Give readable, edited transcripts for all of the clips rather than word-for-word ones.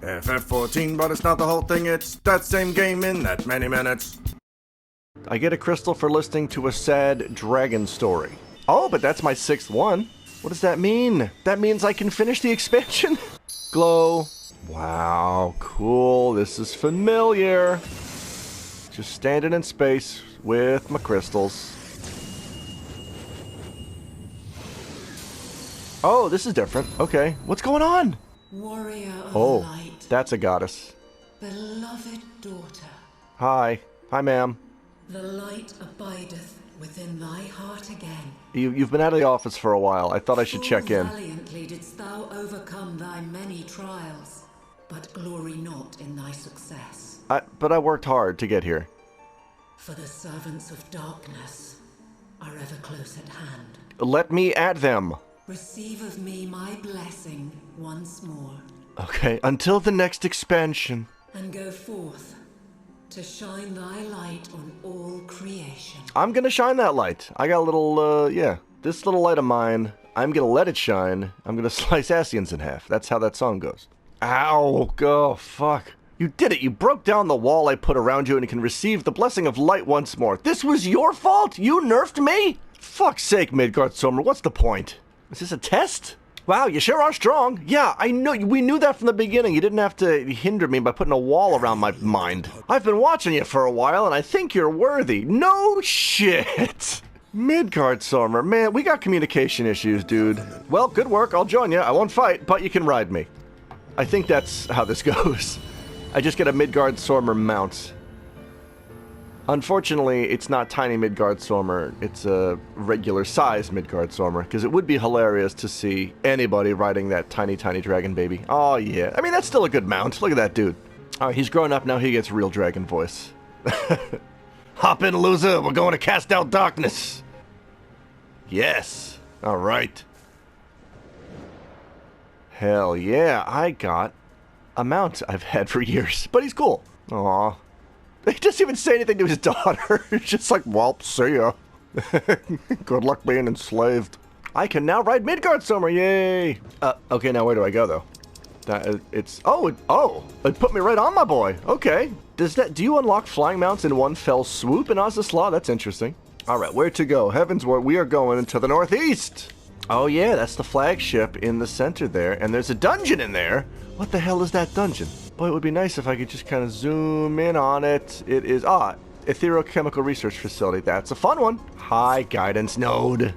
FF14, but it's not the whole thing, it's that same game in that many minutes. I get a crystal for listening to a sad dragon story. Oh, but that's my 6th one. What does that mean? That means I can finish the expansion? Glow. Wow, cool. This is familiar. Just standing in space with my crystals. Oh, this is different. Okay, what's going on? Warrior of light. That's a goddess. Beloved daughter. Hi. Hi, ma'am. The light abideth within thy heart again. You've been out of the office for a while. I thought I should check in. Valiantly didst thou overcome thy many trials, but glory not in thy success. But I worked hard to get here. For the servants of darkness are ever close at hand. Let me at them. Receive of me my blessing once more. Okay, until the next expansion. And go forth to shine thy light on all creation. I'm gonna shine that light. I got a little, this little light of mine. I'm gonna let it shine. I'm gonna slice Asians in half. That's how that song goes. Ow, oh, fuck. You did it. You broke down the wall I put around you and you can receive the blessing of light once more. This was your fault? You nerfed me? Fuck's sake, Midgardsormr, what's the point? Is this a test? Wow, you sure are strong. Yeah, I know. We knew that from the beginning. You didn't have to hinder me by putting a wall around my mind. I've been watching you for a while, and I think you're worthy. No shit. Midgardsormr, man, we got communication issues, dude. Well, good work. I'll join you. I won't fight, but you can ride me. I think that's how this goes. I just get a Midgardsormr mount. Unfortunately, it's not tiny Midgardsormr, it's a regular-sized Midgardsormr, because it would be hilarious to see anybody riding that tiny, tiny dragon baby. Oh, yeah. I mean, that's still a good mount. Look at that dude. All right, he's grown up now. He gets real dragon voice. Hop in, loser. We're going to cast out darkness. Yes. All right. Hell yeah, I got a mount I've had for years, but he's cool. Aw. He doesn't even say anything to his daughter. He's just like, well, see ya. Good luck being enslaved. I can now ride Midgardsormr, yay! Okay, now where do I go, though? It put me right on my boy. Okay. Do you unlock flying mounts in one fell swoop in Oslislaw? That's interesting. All right, where to go? Heavensward, we are going into the northeast. Oh, yeah, that's the flagship in the center there, and there's a dungeon in there. What the hell is that dungeon? Boy, it would be nice if I could just kind of zoom in on it. It is, Etherochemical Research Facility. That's a fun one. High guidance node.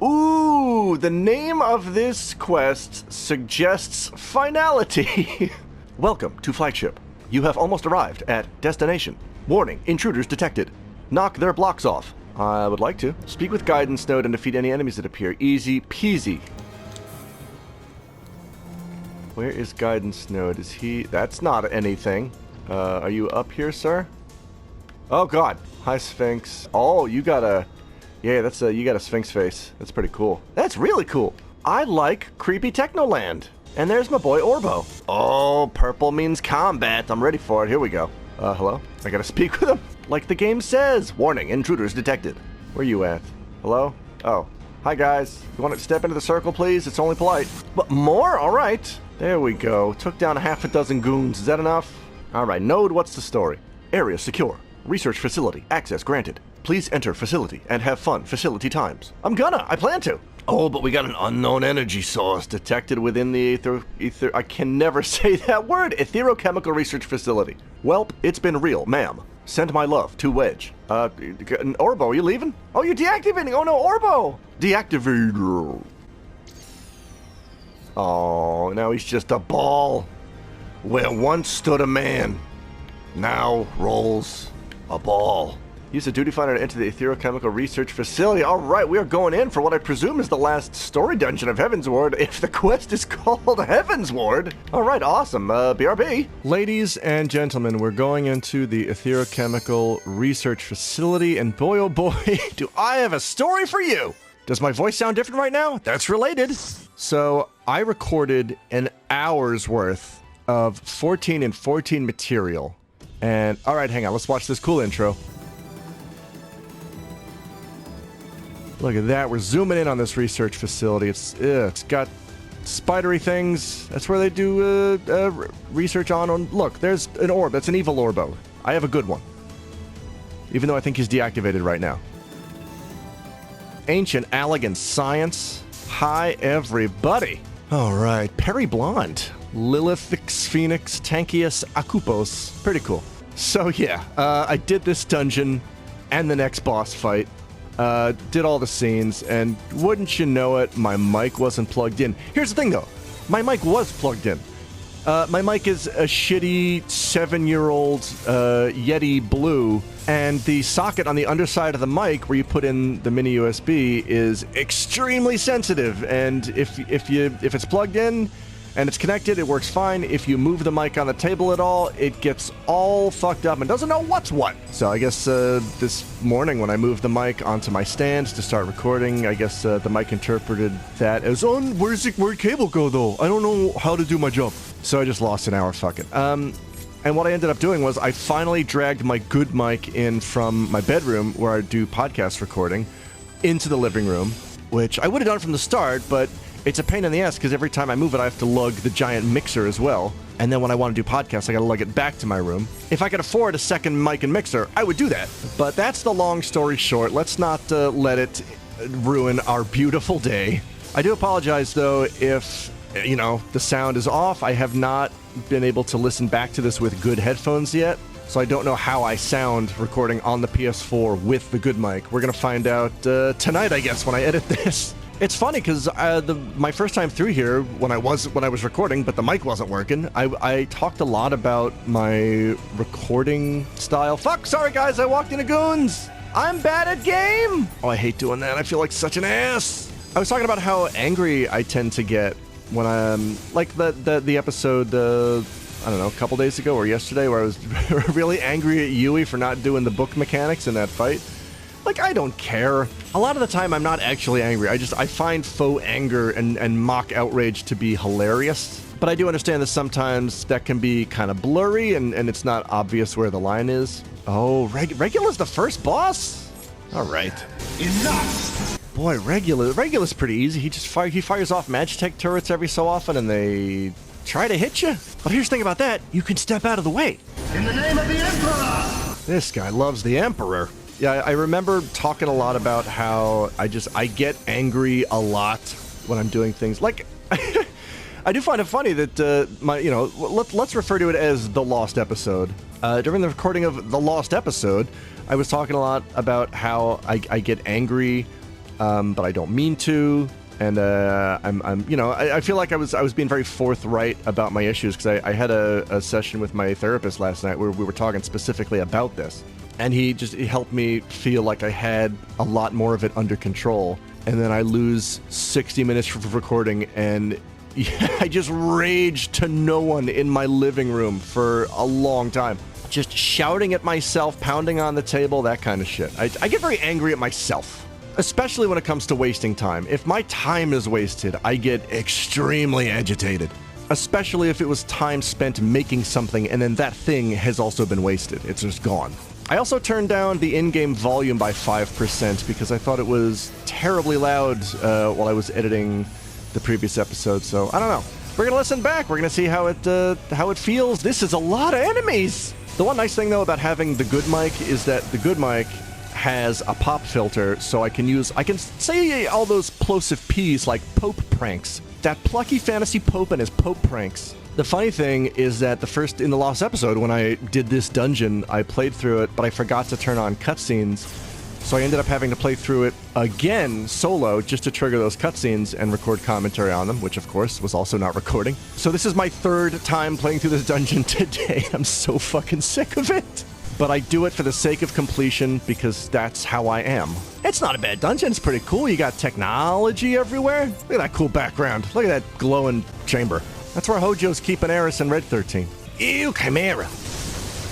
Ooh, the name of this quest suggests finality. Welcome to Flagship. You have almost arrived at destination. Warning, intruders detected. Knock their blocks off. I would like to. Speak with guidance node and defeat any enemies that appear. Easy peasy. Where is guidance node? Is he... That's not anything. Are you up here, sir? Oh, God. Hi, Sphinx. Oh, you got a... Yeah, you got a Sphinx face. That's pretty cool. That's really cool. I like creepy Technoland. And there's my boy Orbo. Oh, purple means combat. I'm ready for it. Here we go. Hello? I gotta speak with him. Like the game says. Warning, intruders detected. Where you at? Hello? Oh. Hi, guys. You want to step into the circle, please? It's only polite. But more? All right. There we go. Took down half a dozen goons. Is that enough? All right. Node, what's the story? Area secure. Research facility. Access granted. Please enter facility and have fun facility times. I plan to. Oh, but we got an unknown energy source detected within the I can never say that word. Etherochemical Research Facility. Welp, it's been real, ma'am. Send my love to Wedge. Orbo, are you leaving? Oh, you're deactivating. Oh, no, Orbo. Deactivate. Oh, now he's just a ball. Where once stood a man, now rolls a ball. Use the duty finder to enter the Etherochemical Research Facility. All right, we are going in for what I presume is the last story dungeon of Heavensward, if the quest is called Heavensward. All right, awesome. BRB. Ladies and gentlemen, we're going into the Etherochemical Research Facility, and boy, oh boy, do I have a story for you. Does my voice sound different right now? That's related. So I recorded an hour's worth of 14 and 14 material. And all right, hang on. Let's watch this cool intro. Look at that. We're zooming in on this research facility. It's got spidery things. That's where they do research on. Look, there's an orb. That's an evil orbo. I have a good one. Even though I think he's deactivated right now. Ancient Allegan Science. Hi, everybody. All right, Perry Blonde. Lilithix Phoenix Tankius Akupos. Pretty cool. So yeah, I did this dungeon and the next boss fight. Did all the scenes, and wouldn't you know it, my mic wasn't plugged in. Here's the thing though, my mic was plugged in. My mic is a shitty 7-year-old Yeti Blue, and the socket on the underside of the mic where you put in the mini USB is extremely sensitive, and if it's plugged in and it's connected, it works fine. If you move the mic on the table at all, it gets all fucked up and doesn't know what's what. So I guess this morning when I moved the mic onto my stand to start recording, I guess the mic interpreted that as, where'd cable go though? I don't know how to do my job. So I just lost an hour, fuck it. And what I ended up doing was I finally dragged my good mic in from my bedroom where I do podcast recording into the living room, which I would have done from the start, but it's a pain in the ass because every time I move it, I have to lug the giant mixer as well. And then when I want to do podcasts, I got to lug it back to my room. If I could afford a second mic and mixer, I would do that. But that's the long story short. Let's not let it ruin our beautiful day. I do apologize, though, if, the sound is off. I have not been able to listen back to this with good headphones yet. So I don't know how I sound recording on the PS4 with the good mic. We're going to find out tonight, I guess, when I edit this. It's funny because my first time through here, when I was recording, but the mic wasn't working, I talked a lot about my recording style. Fuck, sorry guys, I walked into goons. I'm bad at game. Oh, I hate doing that. I feel like such an ass. I was talking about how angry I tend to get when I'm like the episode. I don't know, a couple days ago or yesterday, where I was really angry at Yui for not doing the book mechanics in that fight. Like, I don't care. A lot of the time, I'm not actually angry. I find faux anger and mock outrage to be hilarious. But I do understand that sometimes that can be kind of blurry, and it's not obvious where the line is. Oh, Regula's the first boss? All right. Enough! Boy, Regula's pretty easy. He fires off Magitech turrets every so often, and they try to hit you. But here's the thing about that. You can step out of the way. In the name of the Emperor! This guy loves the Emperor. Yeah, I remember talking a lot about how I get angry a lot when I'm doing things. Like, I do find it funny that let's refer to it as the Lost Episode. During the recording of the Lost Episode, I was talking a lot about how I get angry, but I don't mean to, and I feel like I was being very forthright about my issues because I had a session with my therapist last night where we were talking specifically about this. And he helped me feel like I had a lot more of it under control. And then I lose 60 minutes of recording, and I just rage to no one in my living room for a long time. Just shouting at myself, pounding on the table, that kind of shit. I get very angry at myself, especially when it comes to wasting time. If my time is wasted, I get extremely agitated. Especially if it was time spent making something and then that thing has also been wasted. It's just gone. I also turned down the in-game volume by 5% because I thought it was terribly loud while I was editing the previous episode, so I don't know. We're gonna listen back. We're gonna see how it feels. This is a lot of enemies. The one nice thing though about having the good mic is that the good mic has a pop filter, so I can say all those plosive P's like Pope pranks. That plucky fantasy Pope and his Pope pranks. The funny thing is that in the Lost Episode, when I did this dungeon, I played through it, but I forgot to turn on cutscenes, so I ended up having to play through it again solo just to trigger those cutscenes and record commentary on them, which of course was also not recording. So this is my third time playing through this dungeon today. I'm so fucking sick of it. But I do it for the sake of completion because that's how I am. It's not a bad dungeon. It's pretty cool. You got technology everywhere. Look at that cool background. Look at that glowing chamber. That's where Hojo's keeping Eris and Red 13. Ew, Chimera.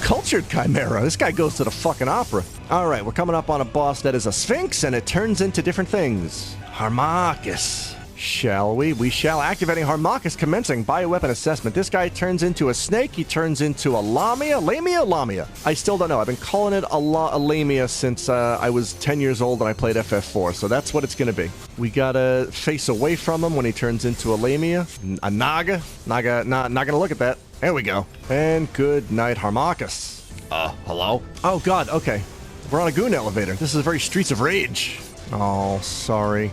Cultured Chimera. This guy goes to the fucking opera. All right, we're coming up on a boss that is a Sphinx, and it turns into different things. Harmachis. Shall we? We shall. Activating Harmachis commencing bioweapon assessment. This guy turns into a snake. He turns into a lamia. Lamia? I still don't know. I've been calling it a lamia since I was 10 years old and I played FF4, so that's what it's going to be. We gotta face away from him when he turns into a lamia. A naga. Not gonna look at that. There we go. And good night, Harmachis. Hello? Oh, God, okay. We're on a goon elevator. This is very Streets of Rage. Oh, sorry.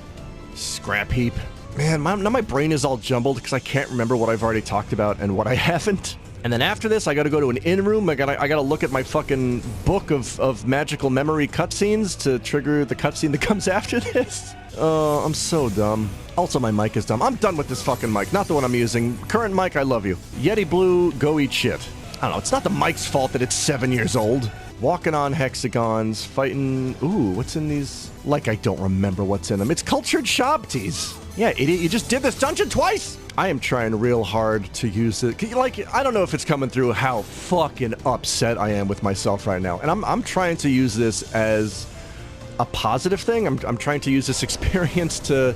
Scrap heap. Man, now my brain is all jumbled because I can't remember what I've already talked about and what I haven't. And then after this, I gotta go to an in-room. I gotta look at my fucking book of magical memory cutscenes to trigger the cutscene that comes after this. Oh, I'm so dumb. Also, my mic is dumb. I'm done with this fucking mic. Not the one I'm using. Current mic, I love you. Yeti Blue, go eat shit. I don't know, it's not the mic's fault that it's 7 years old. Walking on hexagons, fighting... Ooh, what's in these? Like, I don't remember what's in them. It's cultured Shabtis. Yeah, idiot, you just did this dungeon twice! I am trying real hard to use it. Like, I don't know if it's coming through how fucking upset I am with myself right now. And I'm trying to use this as a positive thing. I'm trying to use this experience to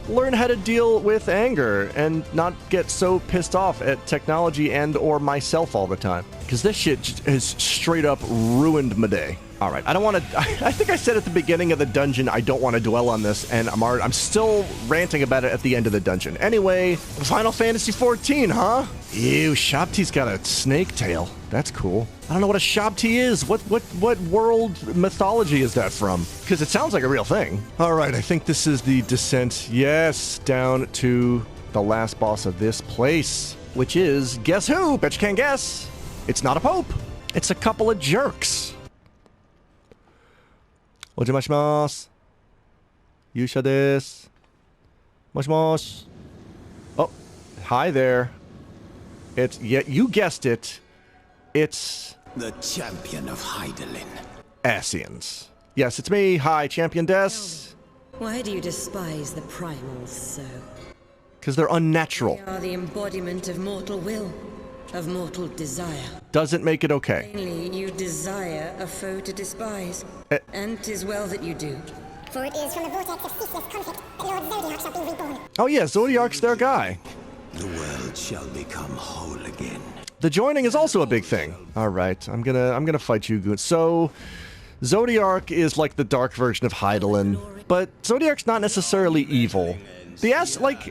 learn how to deal with anger and not get so pissed off at technology and or myself all the time. Because this shit has straight up ruined my day. All right, I don't want to... I think I said at the beginning of the dungeon I don't want to dwell on this, and I'm still ranting about it at the end of the dungeon. Anyway, Final Fantasy XIV, huh? Ew, Shabti's got a snake tail. That's cool. I don't know what a Shabti is. What world mythology is that from? Because it sounds like a real thing. All right, I think this is the descent, yes, down to the last boss of this place, which is, guess who? Bet you can't guess. It's not a pope. It's a couple of jerks. Ojimashimashou. Yusha desu. Moshi. Oh, hi there. It's, yeah, you guessed it. It's... the champion of Hydaelyn. Ascians. Yes, it's me. Hi, Champion Des. Why do you despise the primals so? Because they're unnatural. They are the embodiment of mortal will, of mortal desire. Doesn't make it okay. Plainly, you desire a foe to despise. And 'tis well that you do. For it is from the vortex of ceaseless conflict that Lord Zodiac shall be reborn. Oh yeah, Zodiac's their guy. The world shall become whole again. The joining is also a big thing. All right, I'm gonna fight you, Goon. So, Zodiac is like the dark version of Hydaelyn, but Zodiac's not necessarily evil. I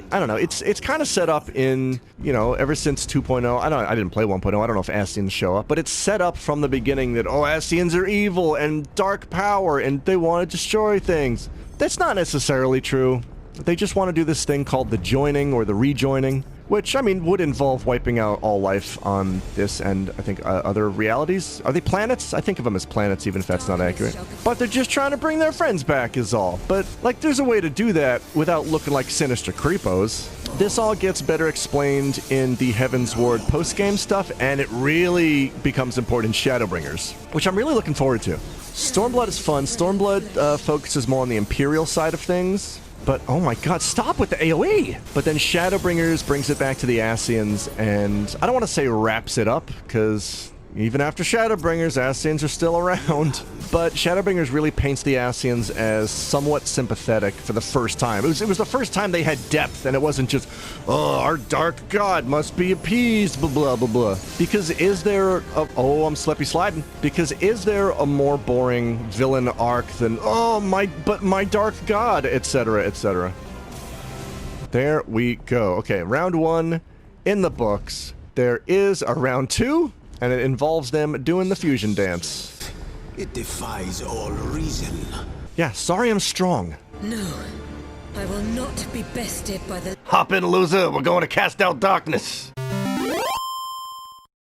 don't know, it's kind of set up in, you know, ever since 2.0. I didn't play 1.0. I don't know if Ascians show up, but it's set up from the beginning that, oh, Ascians are evil and dark power and they want to destroy things. That's not necessarily true. They just want to do this thing called the joining or the rejoining, which, I mean, would involve wiping out all life on this and, I think, other realities. Are they planets? I think of them as planets, even if that's not accurate. But they're just trying to bring their friends back is all. But, like, there's a way to do that without looking like sinister creepos. This all gets better explained in the Heavensward post-game stuff, and it really becomes important in Shadowbringers, which I'm really looking forward to. Stormblood is fun. Stormblood focuses more on the Imperial side of things. But, oh my god, stop with the AoE! But then Shadowbringers brings it back to the Ascians, and I don't want to say wraps it up, because even after Shadowbringers, Ascians are still around. But Shadowbringers really paints the Ascians as somewhat sympathetic for the first time. It was the first time they had depth, and it wasn't just, oh, our dark god must be appeased, blah, blah, blah, blah. Because is there oh, I'm slippy sliding. Because is there a more boring villain arc than, oh, my dark god, etc., etc. There we go. Okay, round 1 in the books. There is a round 2, and it involves them doing the fusion dance. It defies all reason. Yeah, sorry I'm strong. No, I will not be bested by the... Hop in, loser. We're going to cast out darkness.